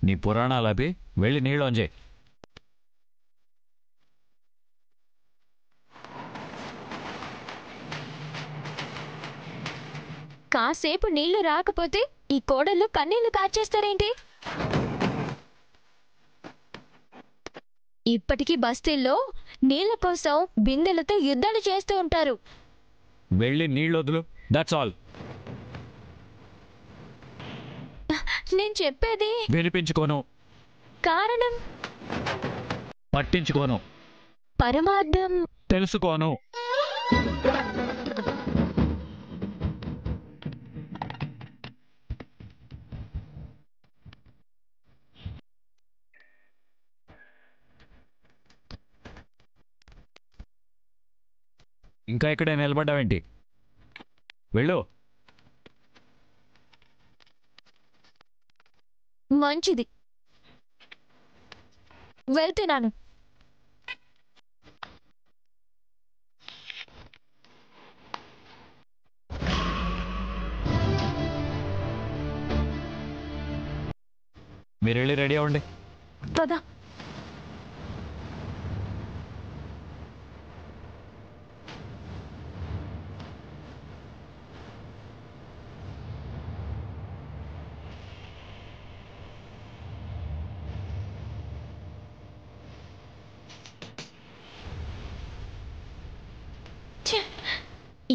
నీ పురాణాలపి వెళ్ళి నీళ్ళొంజే. కాసేపు నీళ్లు రాకపోతే ఈ కోడళ్ళు కన్నీళ్లు కార్చేస్తారేంటి? ఇప్పటికీ బస్తీల్లో నీళ్ల కోసం బిందెలతో యుద్ధాలు చేస్తూ ఉంటారు. వెళ్ళి నీళ్ళొద్దులు, దట్స్ ఆల్. నేను చెప్పేది వినిపించుకోను. కారణం పట్టించుకోను. పరమార్థం తెలుసుకోను. ఇంకా ఇక్కడే నిలబడ్డావేంటి? వెళ్ళు. మంచిది, వెళ్తున్నాను. మీరు వెళ్ళి రెడీ అవ్వండి. పదా.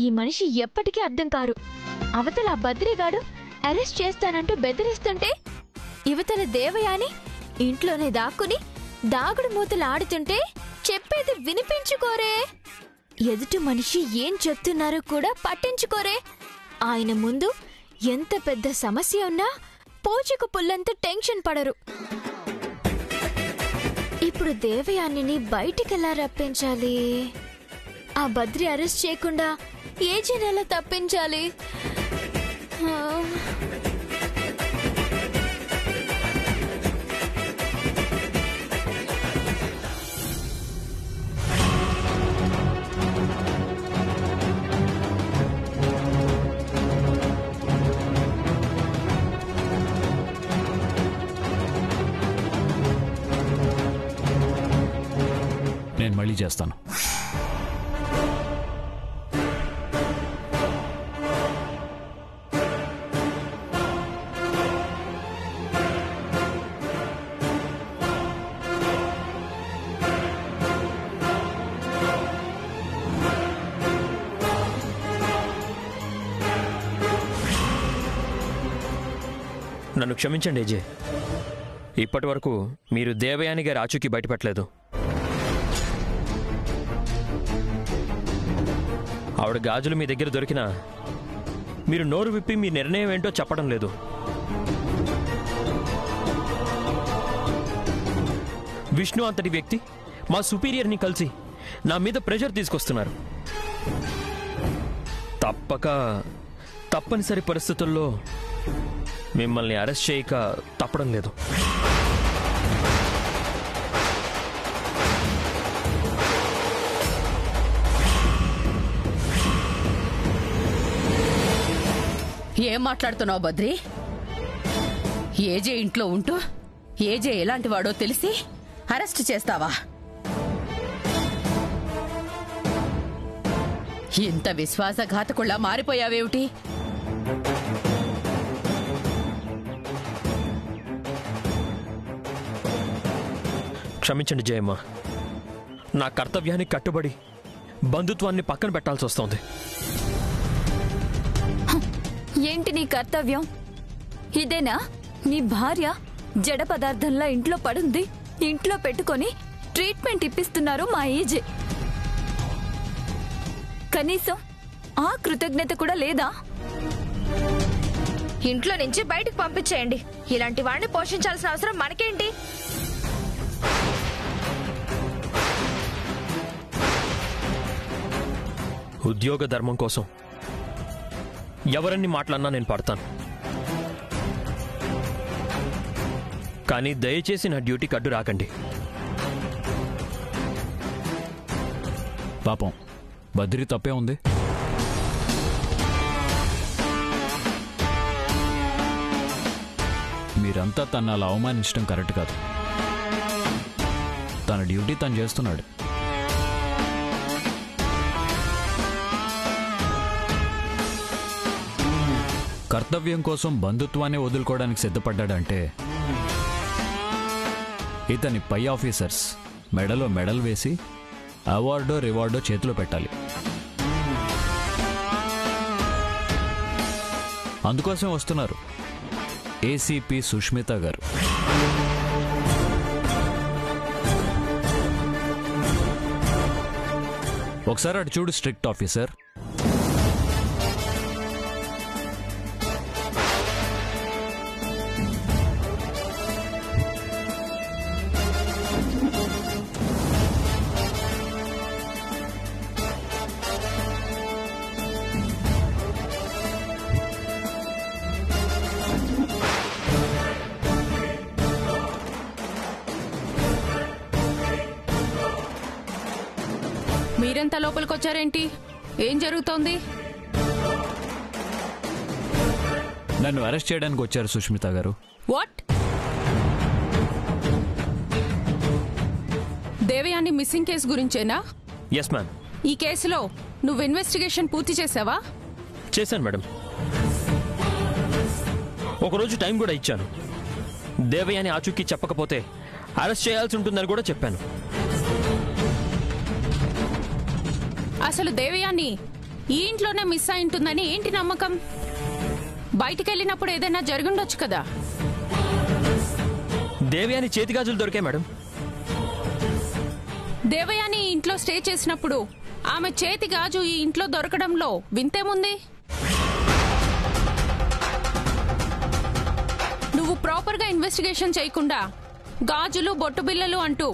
ఈ మనిషి ఎప్పటికీ అర్థం కారు. అవతల బద్రిగాడు అరెస్ట్ చేస్తానంటూ బెదిరిస్తుంటే యువతల దేవయాని ఇంట్లోనే దాక్కుని దాగుడు మూతలు ఆడుతుంటే చెప్పేది వినిపించుకోరే. ఎదుటి మనిషి ఏం చెప్తున్నారో కూడా పట్టించుకోరే. ఆయన ముందు ఎంత పెద్ద సమస్య ఉన్నా పోచుకు పుల్లంత టెన్షన్ పడరు. ఇప్పుడు దేవయానిని బయటికెలా రప్పించాలి? ఆ బద్రి అరెస్ట్ చేయకుండా ఏ జనాల తప్పించాలి? నేను మళ్ళీ చేస్తాను. నన్ను క్షమించండి ఏజే. ఇప్పటి వరకు మీరు దేవయాని గారి ఆచూకీ బయటపెట్టలేదు. ఆవిడ గాజులు మీ దగ్గర దొరికినా మీరు నోరు విప్పి మీ నిర్ణయం ఏంటో చెప్పడం లేదు. విష్ణు అంతటి వ్యక్తి మా సుపీరియర్ని కలిసి నా మీద ప్రెషర్ తీసుకొస్తున్నారు. తప్పనిసరి పరిస్థితుల్లో మిమ్మల్ని అరెస్ట్ చేయక తప్పడం లేదు. ఏం మాట్లాడుతున్నావు బద్రి? ఏజే ఇంట్లో ఉంటూ ఏజే ఎలాంటి వాడో తెలిసి అరెస్ట్ చేస్తావా? ఇంత విశ్వాసఘాతకుల్లా మారిపోయావేమిటి? క్షమించండి జయమ్మ. నా కర్తవ్యానికి కట్టుబడి బంధుత్వాన్ని పక్కన పెట్టాల్సి వస్తోంది. ఏంటి నీ కర్తవ్యం? ఇదేనా నీ భార్య జడ పదార్థంలా ఇంట్లో పడుంది, ఇంట్లో పెట్టుకొని ట్రీట్మెంట్ ఇప్పిస్తున్నారు మా ఏజే. కనీసం ఆ కృతజ్ఞత కూడా లేదా? ఇంట్లో నుంచి బయటకు పంపించేయండి. ఇలాంటి వాడిని పోషించాల్సిన అవసరం మనకేంటి? ఉద్యోగ ధర్మం కోసం ఎవరన్ని మాట్లాడినా నేను పడతాను. కానీ దయచేసి నా డ్యూటీకి అడ్డు రాకండి. పాపం బద్రి తప్పే ఉంది. మీరంతా తన అలా అవమానించడం కరెక్ట్ కాదు. తన డ్యూటీ తను చేస్తున్నాడు. కర్తవ్యం కోసం బంధుత్వాన్ని వదులుకోవడానికి సిద్ధపడ్డాడంటే ఇతని పై ఆఫీసర్స్ మెడలో మెడల్ వేసి అవార్డో రివార్డో చేతిలో పెట్టాలి. అందుకోసం వస్తున్నారు ఏసీపీ సుష్మిత గారు. ఒకసారి అటు చూడు స్ట్రిక్ట్ ఆఫీసర్. మీరెంత లోపలికొచ్చారేంటి? ఏం జరుగుతోంది? నన్ను అరెస్ట్ చేయడానికి వచ్చారు సుష్మిత గారు. వాట్? దేవయాని మిస్సింగ్ కేసు గురించేనా? Yes ma'am. ఈ కేసులో నువ్వు ఇన్వెస్టిగేషన్ పూర్తి చేసావా? చేశాను మేడం. ఒకరోజు టైం కూడా ఇచ్చాను. దేవయాని ఆచూకీ చెప్పకపోతే అరెస్ట్ చేయాల్సి ఉంటుందని కూడా చెప్పాను. అసలు దేవయాని ఈ ఇంట్లోనే మిస్ అయి ఉంటుందని ఏంటి నమ్మకం? బయటికి వెళ్ళినప్పుడు ఏదైనా జరుగుండొచ్చు కదా. దేవయాని చేతిగాజులు దొరికాయి మేడం. దేవయాని ఈ ఇంట్లో స్టే చేసినప్పుడు ఆమె చేతి గాజు ఈ ఇంట్లో దొరకడంలో వింతేముంది? నువ్వు ప్రాపర్గా ఇన్వెస్టిగేషన్ చేయకుండా గాజులు బొట్టు బిల్లలు అంటూ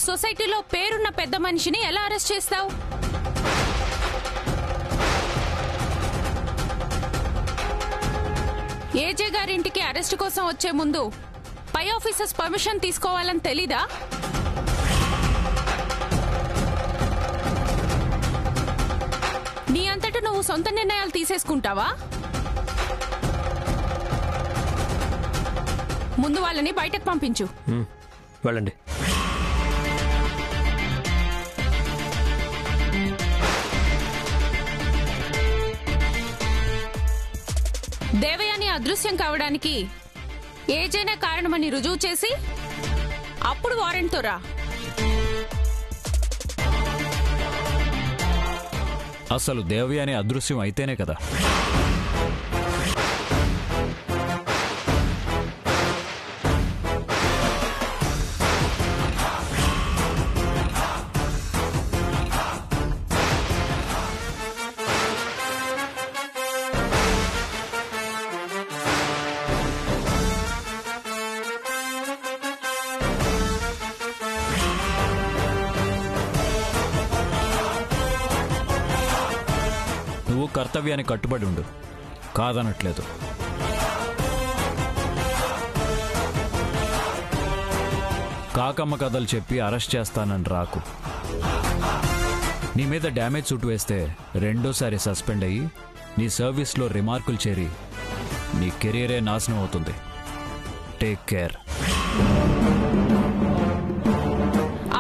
సొసైటీలో పేరున్న పెద్ద మనిషిని ఎలా అరెస్ట్ చేస్తావు? ఏజే గారింటికి అరెస్ట్ కోసం వచ్చే ముందు పై ఆఫీసర్స్ పర్మిషన్ తీసుకోవాలని తెలీదా? నీ అంతటా నువ్వు సొంత నిర్ణయాలు తీసేసుకుంటావా? ముందు వాళ్ళని బయటకు పంపించు. వెళ్ళండి. దేవయాని అదృశ్యం కావడానికి ఏజైనా కారణమని రుజువు చేసి అప్పుడు వారెంట్తో రా. అసలు దేవయాని అదృశ్యం అయితేనే కదా నువ్వు కర్తవ్యానికి కట్టుబడి ఉండు, కాదనట్లేదు. కాకమ్మ కథలు చెప్పి అరెస్ట్ చేస్తానని రాకు. నీ మీద డ్యామేజ్ సూట్ వేస్తే రెండోసారి సస్పెండ్ అయ్యి నీ సర్వీస్లో రిమార్కులు చేరి నీ కెరీరే నాశనం అవుతుంది. Take care.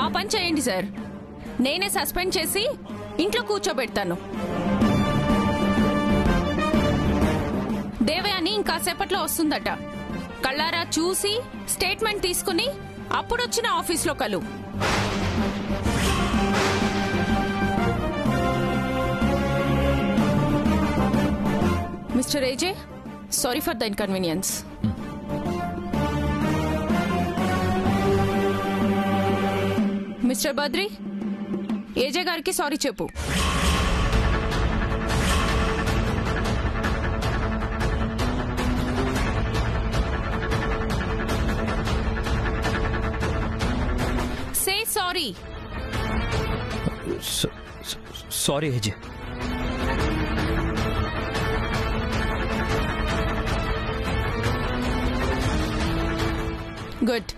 ఆ పని చేయండి సార్. నేనే సస్పెండ్ చేసి ఇంట్లో కూర్చోబెడతాను. దేవయాని ఇంకాసేపట్లో వస్తుందట. కళ్ళారా చూసి స్టేట్మెంట్ తీసుకుని అప్పుడొచ్చిన ఆఫీస్లో కలు. Mister AJ, sorry for the inconvenience. Mister Badri, AJ గారికి సారీ చెప్పు. Say sorry. Sorry AJ. Good.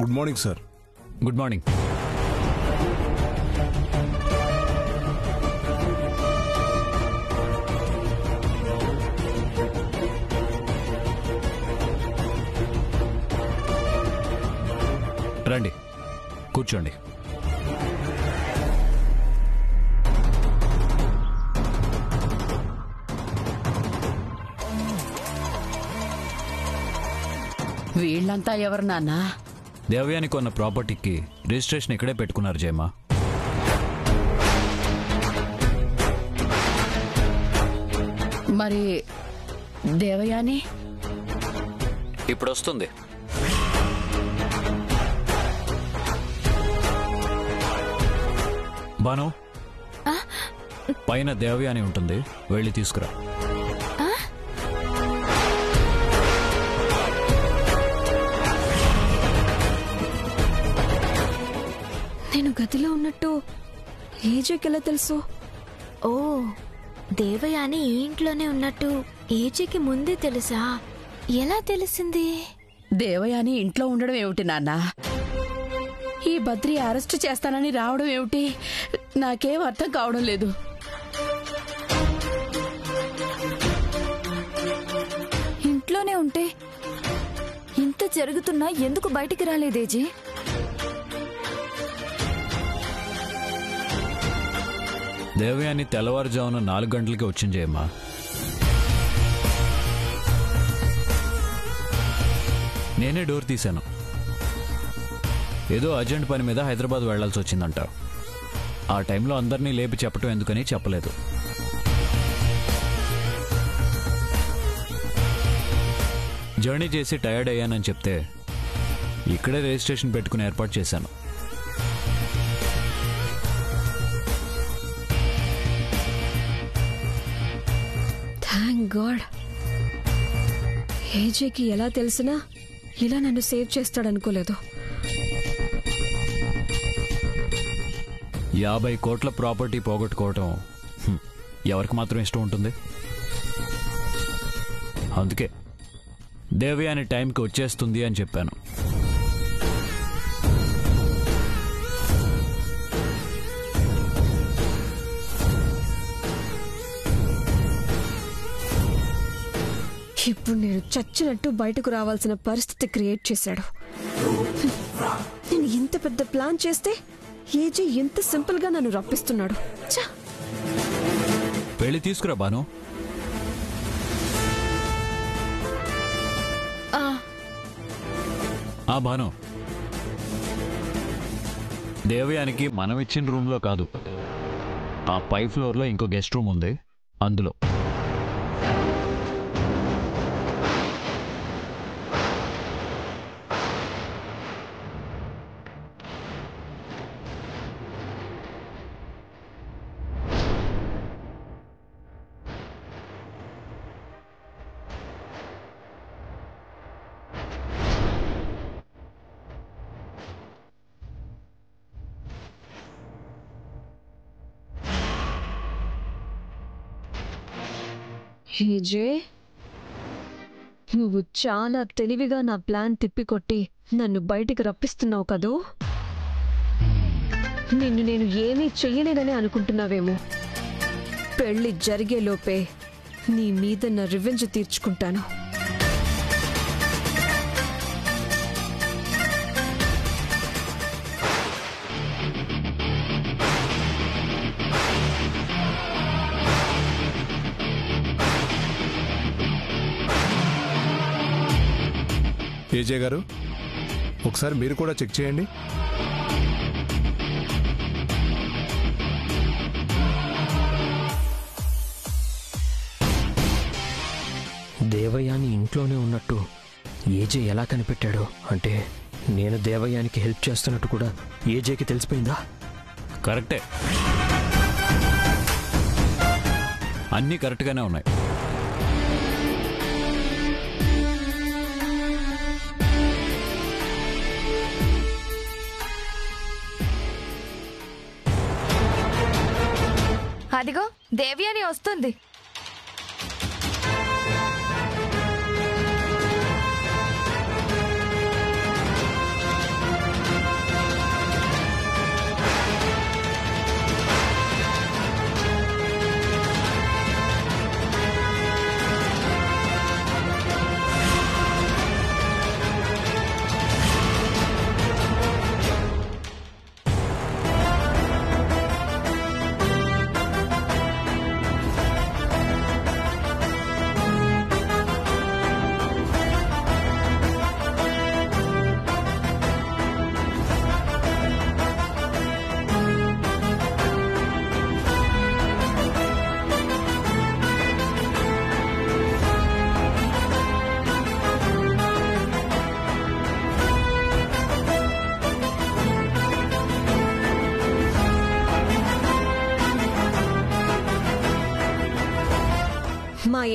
Good morning sir. Good morning. రండి, కూర్చోండి. వీళ్ళంతా ఎవరు నాన్నా? దేవయాని కొన్న ప్రాపర్టీకి రిజిస్ట్రేషన్ ఇక్కడే పెట్టుకున్నారు జయమా. మరి దేవయాని ఇప్పుడు వస్తుంది. బాను, పైన దేవయాని ఉంటుంది, వెళ్ళి తీసుకురా. నేను గదిలో ఉన్నట్టు ఏజేకి ఎలా తెలుసు? ఓ, దేవయాని ఈ ఇంట్లోనే ఉన్నట్టు ఏజీకి ముందే తెలుసా? ఎలా తెలిసింది? దేవయాని ఇంట్లో ఉండడం ఏమిటి నాన్నా? ఈ బద్రి అరెస్ట్ చేస్తానని రావడం ఏమిటి? నాకేం అర్థం కావడం లేదు. ఇంట్లోనే ఉంటే ఇంత జరుగుతున్నా ఎందుకు బయటికి రాలేదేజీ? దేవయాని తెల్లవారుజామున 4 గంటలకి వచ్చింది జయమ్మా. నేనే డోర్ తీశాను. ఏదో అర్జెంట్ పని మీద హైదరాబాద్ వెళ్లాల్సి వచ్చిందంట. ఆ టైంలో అందరినీ లేపి చెప్పటం ఎందుకని చెప్పలేదు. జర్నీ చేసి టయర్డ్ అయ్యానని చెప్తే ఇక్కడే రిజిస్ట్రేషన్ పెట్టుకుని ఏర్పాటు చేశాను. Thank God. ఏజేకి ఎలా తెలిసినా ఇలా నన్ను సేవ్ చేస్తాడనుకోలేదు. 50 కోట్ల ప్రాపర్టీ పోగొట్టుకోవటం ఎవరికి మాత్రం ఇష్టం ఉంటుంది? అందుకే దేవయాని టైంకి వచ్చేస్తుంది అని చెప్పాను. ఇప్పుడు నేను చచ్చినట్టు బయటకు రావాల్సిన పరిస్థితి క్రియేట్ చేశాడు. నేను ఇంత పెద్ద ప్లాన్ చేస్తే ఏజీ ఎంత సింపుల్ గా నన్ను రప్పిస్తున్నాడు. వెళ్ళి తీసుకురా బాను. ఆ బాను, దేవయానికి మనం ఇచ్చిన రూమ్లో కాదు, ఆ పై ఫ్లోర్లో ఇంకో గెస్ట్ రూమ్ ఉంది, అందులో. ఏజే, నువ్వు చాలా తెలివిగా నా ప్లాన్ తిప్పికొట్టి నన్ను బయటికి రప్పిస్తున్నావు కదూ. నిన్ను నేను ఏమీ చెయ్యలేనని అనుకుంటున్నావేమో. పెళ్లి జరిగేలోపే నీ మీద నా రివెంజ్ తీర్చుకుంటాను. ఏజే గారు, ఒకసారి మీరు కూడా చెక్ చేయండి. దేవయాని ఇంట్లోనే ఉన్నట్టు ఏజే ఎలా కనిపెట్టాడు? అంటే నేను దేవయానికి హెల్ప్ చేస్తున్నట్టు కూడా ఏజేకి తెలిసిపోయిందా? కరెక్టే, అన్నీ కరెక్ట్గానే ఉన్నాయి. అదిగో దేవయాని వస్తుంది.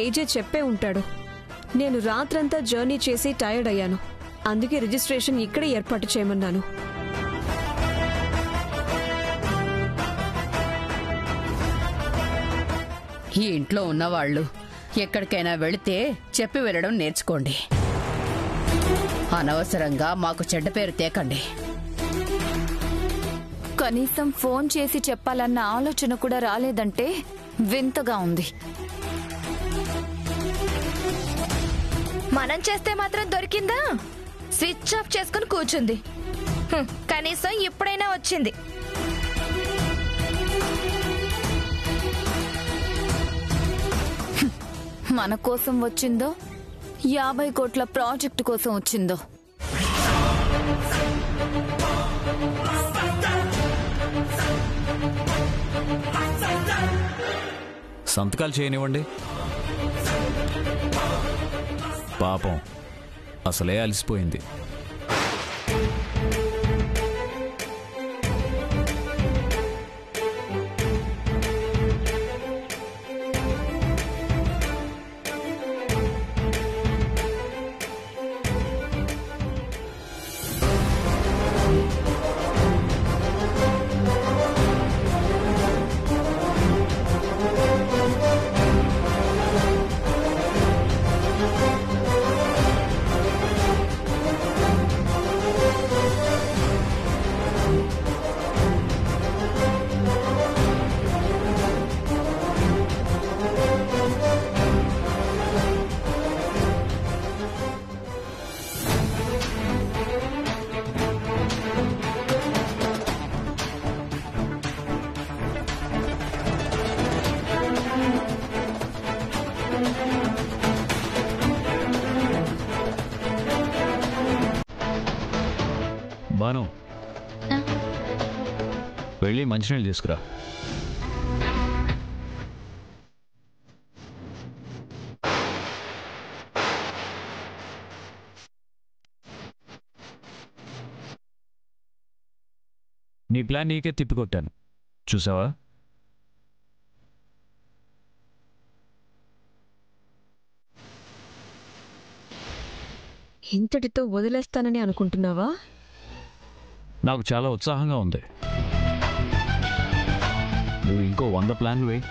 ఏజే చెప్పే ఉంటాడు. నేను రాత్రంతా జర్నీ చేసి టైర్డ్ అయ్యాను. అందుకే రిజిస్ట్రేషన్ ఇక్కడే ఏర్పాటు చేయమన్నాను. ఈ ఇంట్లో ఉన్నవాళ్ళు ఎక్కడికైనా వెళితే చెప్పి వెళ్ళడం నేర్చుకోండి. అనవసరంగా మాకు చెడ్డ పేరు తేకండి. కనీసం ఫోన్ చేసి చెప్పాలన్న ఆలోచన కూడా రాలేదంటే వింతగా ఉంది. మనం చేస్తే మాత్రం దొరికిందా? స్విచ్ ఆఫ్ చేసుకుని కూర్చుంది. కనీసం ఇప్పుడైనా వచ్చింది. మన కోసం వచ్చిందో 50 కోట్ల ప్రాజెక్టు కోసం వచ్చిందో. సంతకాలు చేయనివ్వండి. పాపం అసలే అలసిపోయింది. బాను, వెళ్ళి మంచినీళ్ళు తీసుకురా. నీ ప్లాన్ నీకే తిప్పికొట్టాను, చూసావా? ఇంతటితో వదిలేస్తానని అనుకుంటున్నావా? నాకు చాలా ఉత్సాహంగా ఉంది. నువ్వు ఇంకో 100 ప్లాన్లు వేయి,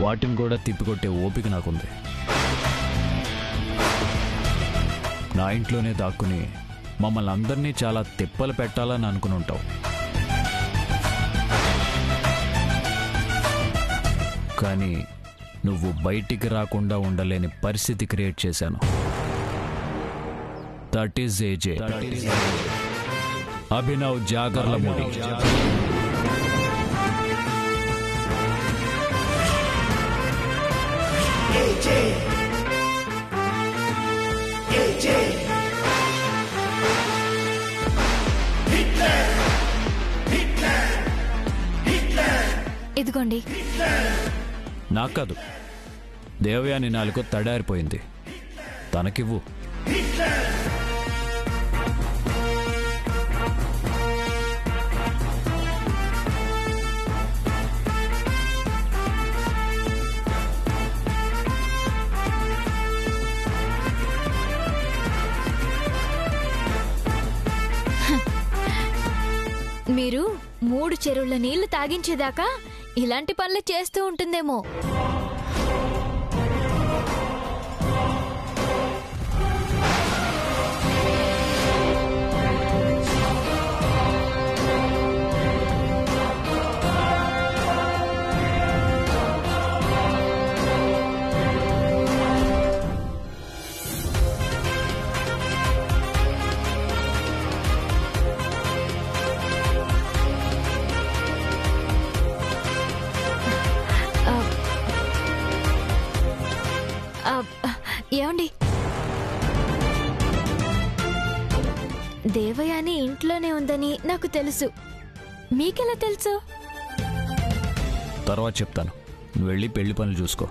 వాటిని కూడా తిప్పికొట్టే ఓపిక నాకుంది. నా ఇంట్లోనే దాక్కుని మమ్మల్ని అందరినీ చాలా తిప్పలు పెట్టాలని అనుకుని ఉంటావు. కానీ నువ్వు బయటికి రాకుండా ఉండలేని పరిస్థితి క్రియేట్ చేశాను. That is AJ, Abhinav Jagarlamudi. ఇదిగోండి. నాకు కాదు, దేవయాని నాలుగు తడారిపోయింది, తనకివ్వు. మీరు 3 చెరువుల నీళ్లు తాగించేదాకా ఇలాంటి పనులు చేస్తూ ఉంటుందేమో. ఏమండి, దేవయాని ఇంట్లోనే ఉందని నాకు తెలుసు. మీకెలా తెలుసు? తర్వాత చెప్తాను, నువ్వు వెళ్ళి పెళ్లి పనులు చూసుకో.